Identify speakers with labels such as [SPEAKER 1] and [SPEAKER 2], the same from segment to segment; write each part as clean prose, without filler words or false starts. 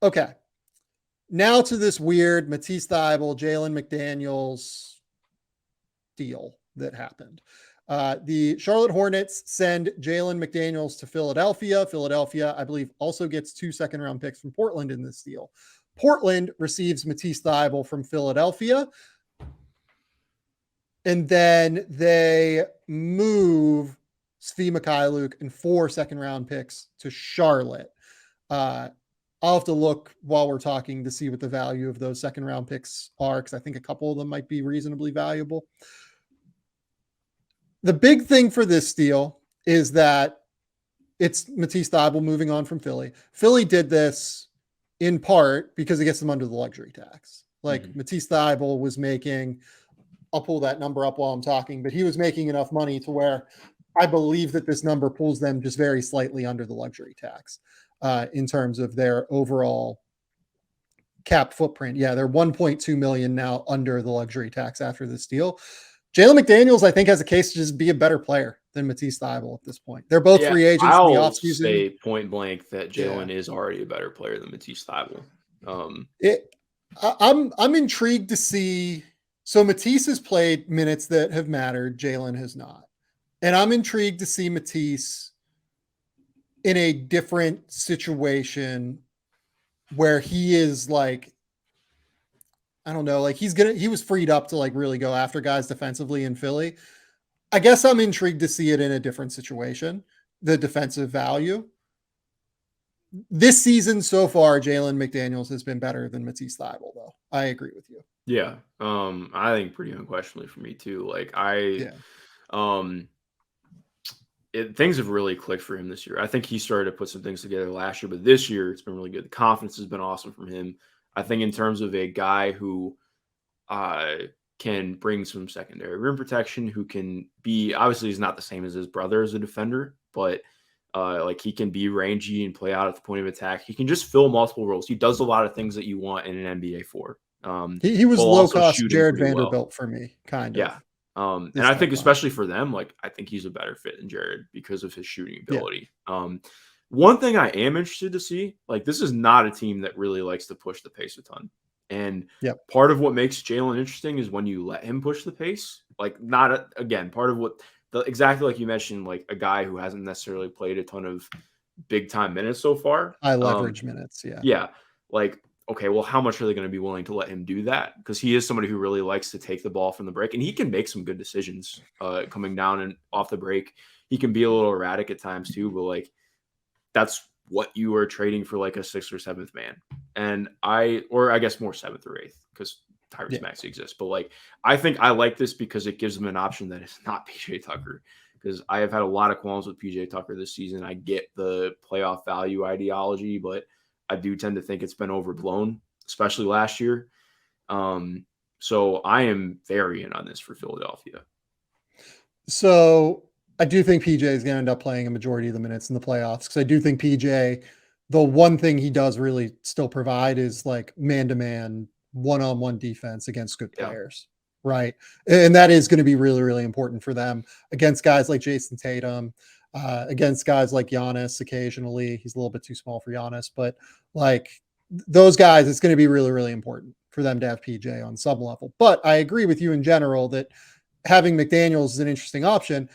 [SPEAKER 1] Okay. Now to this weird Matisse Thybulle, Jalen McDaniels deal that happened. The Charlotte Hornets send Jalen McDaniels to Philadelphia. Philadelphia, I believe, also gets 2 second-round picks from Portland in this deal. Portland receives Matisse Thybulle from Philadelphia. And then they move Svi Mikhailuk and 4 second-round picks to Charlotte. I'll have to look while we're talking to see what the value of those second-round picks are, because I think a couple of them might be reasonably valuable. The big thing for this deal is that it's Matisse Thybulle moving on from Philly. Philly did this in part because it gets them under the luxury tax. Like Matisse Thybulle was making, I'll pull that number up while I'm talking, but he was making enough money to where I believe that this number pulls them just very slightly under the luxury tax in terms of their overall cap footprint. Yeah, they're 1.2 million now under the luxury tax after this deal. Jalen McDaniels, I think, has a case to just be a better player than Matisse Thybulle at this point. They're both free agents in the
[SPEAKER 2] I'll
[SPEAKER 1] offseason.
[SPEAKER 2] say point blank that Jalen is already a better player than Matisse Thybulle.
[SPEAKER 1] I'm intrigued to see. So Matisse has played minutes that have mattered. Jalen has not. And I'm intrigued to see Matisse in a different situation where he is like, I don't know, like he was freed up to like really go after guys defensively in Philly. I guess I'm intrigued to see it in a different situation, the defensive value. This season so far, Jalen McDaniels has been better than Matisse Thybulle, though. I agree with you.
[SPEAKER 2] Yeah. I think pretty unquestionably for me too. Like things have really clicked for him this year. I think he started to put some things together last year, but this year it's been really good. The confidence has been awesome from him. I think in terms of a guy who can bring some secondary rim protection, who can be, obviously he's not the same as his brother as a defender, but like he can be rangy and play out at the point of attack. He can just fill multiple roles. He does a lot of things that you want in an NBA for.
[SPEAKER 1] He was low cost Jared Vanderbilt for me, kind of.
[SPEAKER 2] Yeah. And I think especially for them, like I think he's a better fit than Jared because of his shooting ability. Yeah. One thing I am interested to see, like this is not a team that really likes to push the pace a ton. And part of what makes Jalen interesting is when you let him push the pace, like part of what exactly like you mentioned, like a guy who hasn't necessarily played a ton of big time minutes so far.
[SPEAKER 1] High leverage minutes. Yeah.
[SPEAKER 2] Yeah. Like, okay, well, how much are they going to be willing to let him do that? Because he is somebody who really likes to take the ball from the break, and he can make some good decisions coming down and off the break. He can be a little erratic at times too, but like that's what you are trading for, like a 6th or 7th man. And I guess more 7th or 8th because Tyrese Maxey exists. But like I think I like this because it gives them an option that is not PJ Tucker. Because I have had a lot of qualms with PJ Tucker this season. I get the playoff value ideology, but I do tend to think it's been overblown, especially last year. So I am very in on this for Philadelphia.
[SPEAKER 1] So I do think PJ is going to end up playing a majority of the minutes in the playoffs because I do think PJ, the one thing he does really still provide is like man-to-man, one-on-one defense against good players, right? And that is going to be really, really important for them against guys like Jason Tatum, against guys like Giannis occasionally. He's a little bit too small for Giannis, but like those guys, it's going to be really, really important for them to have PJ on some level. But I agree with you in general that having McDaniels is an interesting option.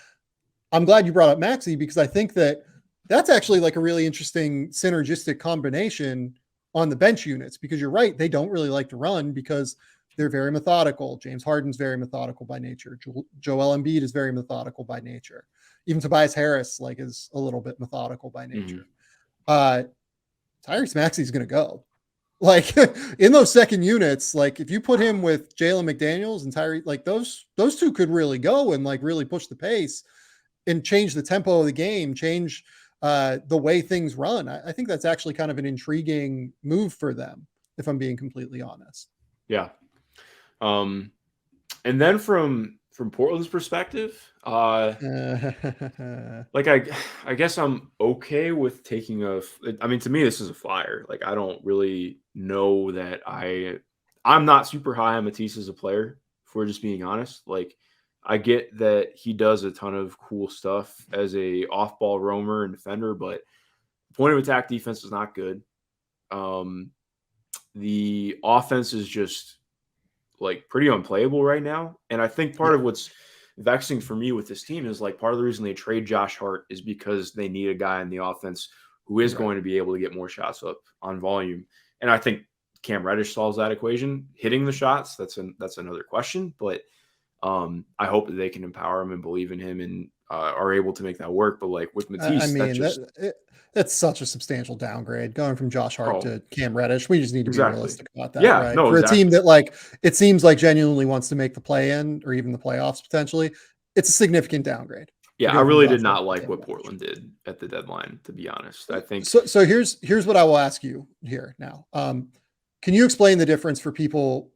[SPEAKER 1] I'm glad you brought up Maxey because I think that that's actually like a really interesting synergistic combination on the bench units, because you're right. They don't really like to run because they're very methodical. James Harden's very methodical by nature. Joel Embiid is very methodical by nature. Even Tobias Harris like is a little bit methodical by nature. Tyrese Maxey's going to go. Like in those second units, like if you put him with Jalen McDaniels and Tyrese, like those two could really go and like really push the pace and change the tempo of the game, change the way things run. I think that's actually kind of an intriguing move for them, if I'm being completely honest.
[SPEAKER 2] Yeah. And then from Portland's perspective, like I guess I'm okay with taking I mean, to me, this is a flyer. Like, I don't really know that I'm not super high on Matisse as a player, if we're just being honest. Like, I get that he does a ton of cool stuff as a off-ball roamer and defender, but point of attack defense is not good. the offense is just like pretty unplayable right now. And I think part
[SPEAKER 1] Yeah.
[SPEAKER 2] of what's vexing for me with this team is like part of the reason they trade Josh Hart is because they need a guy in the offense who is
[SPEAKER 1] Right.
[SPEAKER 2] going to be able to get more shots up on volume. And I think Cam Reddish solves that equation. Hitting the shots, that's another question. But I hope that they can empower him and believe in him and are able to make that work. But like with
[SPEAKER 1] I
[SPEAKER 2] Matisse, that
[SPEAKER 1] mean,
[SPEAKER 2] just
[SPEAKER 1] that's such a substantial downgrade going from Josh Hart
[SPEAKER 2] oh
[SPEAKER 1] to Cam Reddish. We just need to be
[SPEAKER 2] exactly.
[SPEAKER 1] realistic about that,
[SPEAKER 2] Yeah,
[SPEAKER 1] right?
[SPEAKER 2] no,
[SPEAKER 1] For a team
[SPEAKER 2] exactly.
[SPEAKER 1] that like it seems like genuinely wants to make the play in or even the playoffs potentially, it's a significant downgrade to
[SPEAKER 2] Yeah, I
[SPEAKER 1] go from
[SPEAKER 2] really
[SPEAKER 1] Josh
[SPEAKER 2] did
[SPEAKER 1] Hart
[SPEAKER 2] not
[SPEAKER 1] to
[SPEAKER 2] like
[SPEAKER 1] Cam
[SPEAKER 2] what
[SPEAKER 1] Reddish.
[SPEAKER 2] Portland did at the deadline, to be honest. I think
[SPEAKER 1] So here's what I will ask you here now. Can you explain the difference for people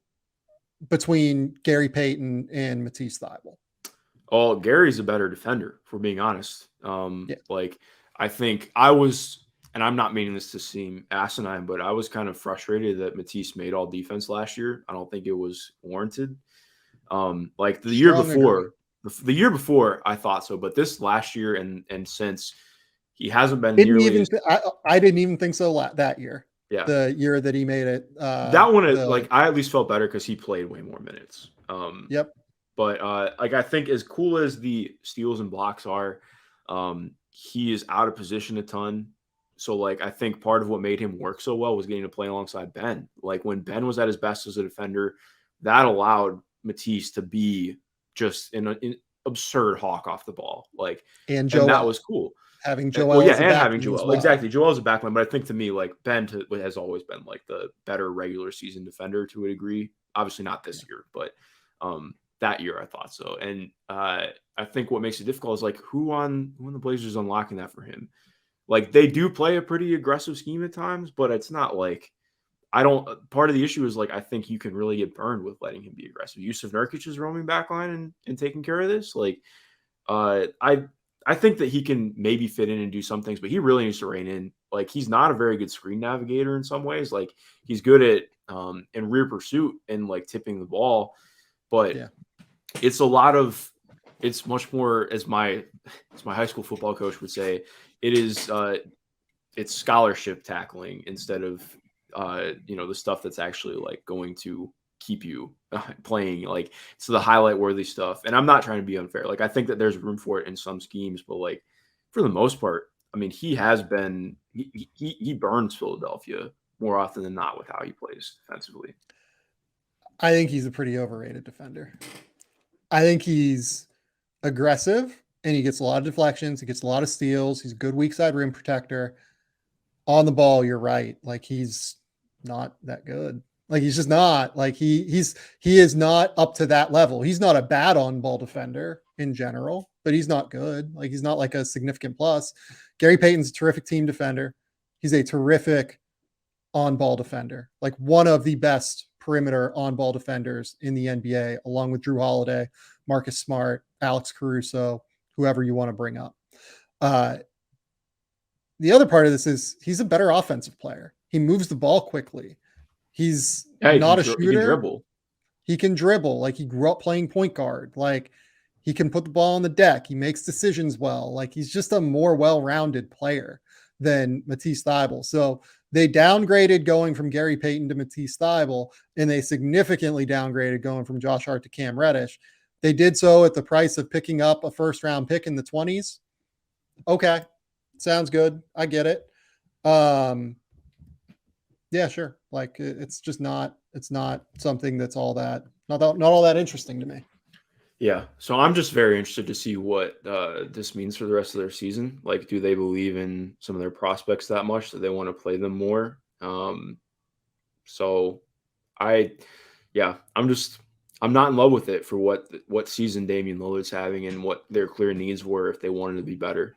[SPEAKER 1] between Gary Payton and Matisse Thybulle?
[SPEAKER 2] oh, Gary's a better defender, if we're being honest.
[SPEAKER 1] Yeah.
[SPEAKER 2] Like I think I was, and I'm not meaning this to seem asinine, but I was kind of frustrated that Matisse made all defense last year. I don't think it was warranted. Like
[SPEAKER 1] Strong agree.
[SPEAKER 2] the year before, I thought so, but this last year and since he hasn't been
[SPEAKER 1] Didn't
[SPEAKER 2] nearly
[SPEAKER 1] even
[SPEAKER 2] as
[SPEAKER 1] I didn't even think so that year.
[SPEAKER 2] yeah.
[SPEAKER 1] The year that he made it.
[SPEAKER 2] That one,
[SPEAKER 1] The
[SPEAKER 2] like I at least felt better because he played way more minutes.
[SPEAKER 1] Yep.
[SPEAKER 2] But like I think as cool as the steals and blocks are, he is out of position a ton. So like I think part of what made him work so well was getting to play alongside Ben. Like when Ben was at his best as a defender, that allowed Matisse to be just an absurd hawk off the ball. Like,
[SPEAKER 1] And
[SPEAKER 2] and that
[SPEAKER 1] Joel.
[SPEAKER 2] was cool.
[SPEAKER 1] Having
[SPEAKER 2] Well,
[SPEAKER 1] Joel
[SPEAKER 2] yeah,
[SPEAKER 1] as a
[SPEAKER 2] and having
[SPEAKER 1] backman as
[SPEAKER 2] Joel.
[SPEAKER 1] well.
[SPEAKER 2] Exactly. Joel's a backline, but I think to me, like has always been like the better regular season defender to a degree. Obviously not this year, but that year I thought so. And I think what makes it difficult is like who on the Blazers is unlocking that for him. Like they do play a pretty aggressive scheme at times, but it's not like I don't. Part of the issue is like I think you can really get burned with letting him be aggressive. Yusuf Nurkic is roaming backline and taking care of this. Like I think that he can maybe fit in and do some things, but he really needs to rein in. Like he's not a very good screen navigator in some ways. Like he's good at in rear pursuit and like tipping the ball, but
[SPEAKER 1] Yeah.
[SPEAKER 2] it's a lot of it's much more as my high school football coach would say, it is it's scholarship tackling instead of the stuff that's actually like going to keep you playing, like so the highlight worthy stuff. And I'm not trying to be unfair. Like I think that there's room for it in some schemes, but like for the most part, I mean, he has been he burns Philadelphia more often than not with how he plays defensively.
[SPEAKER 1] I think he's a pretty overrated defender. I think he's aggressive and he gets a lot of deflections. He gets a lot of steals. He's a good weak side rim protector. On the ball, you're right. Like he's not that good. Like he's just not. Like he is not up to that level. He's not a bad on ball defender in general, but he's not good. Like he's not like a significant plus. Gary Payton's a terrific team defender. He's a terrific on ball defender, like one of the best perimeter on ball defenders in the NBA, along with Drew Holiday, Marcus Smart, Alex Caruso, whoever you want to bring up. The other part of this is he's a better offensive player. He moves the ball quickly. He's
[SPEAKER 2] Yeah,
[SPEAKER 1] not a
[SPEAKER 2] he can
[SPEAKER 1] shooter.
[SPEAKER 2] dribble.
[SPEAKER 1] He can dribble. Like he grew up playing point guard. Like he can put the ball on the deck. He makes decisions well. Like he's just a more well-rounded player than Matisse Thybulle. So they downgraded going from Gary Payton to Matisse Thybulle, and they significantly downgraded going from Josh Hart to Cam Reddish. They did so at the price of picking up a first-round pick in the 20s. Okay, sounds good. I get it. Yeah, sure. Like it's just not. It's not something that's all that not all that interesting to me.
[SPEAKER 2] Yeah. So I'm just very interested to see what this means for the rest of their season. Like, do they believe in some of their prospects that much that they want to play them more? So I, yeah, I'm not in love with it for what season Damian Lillard's having and what their clear needs were if they wanted to be better.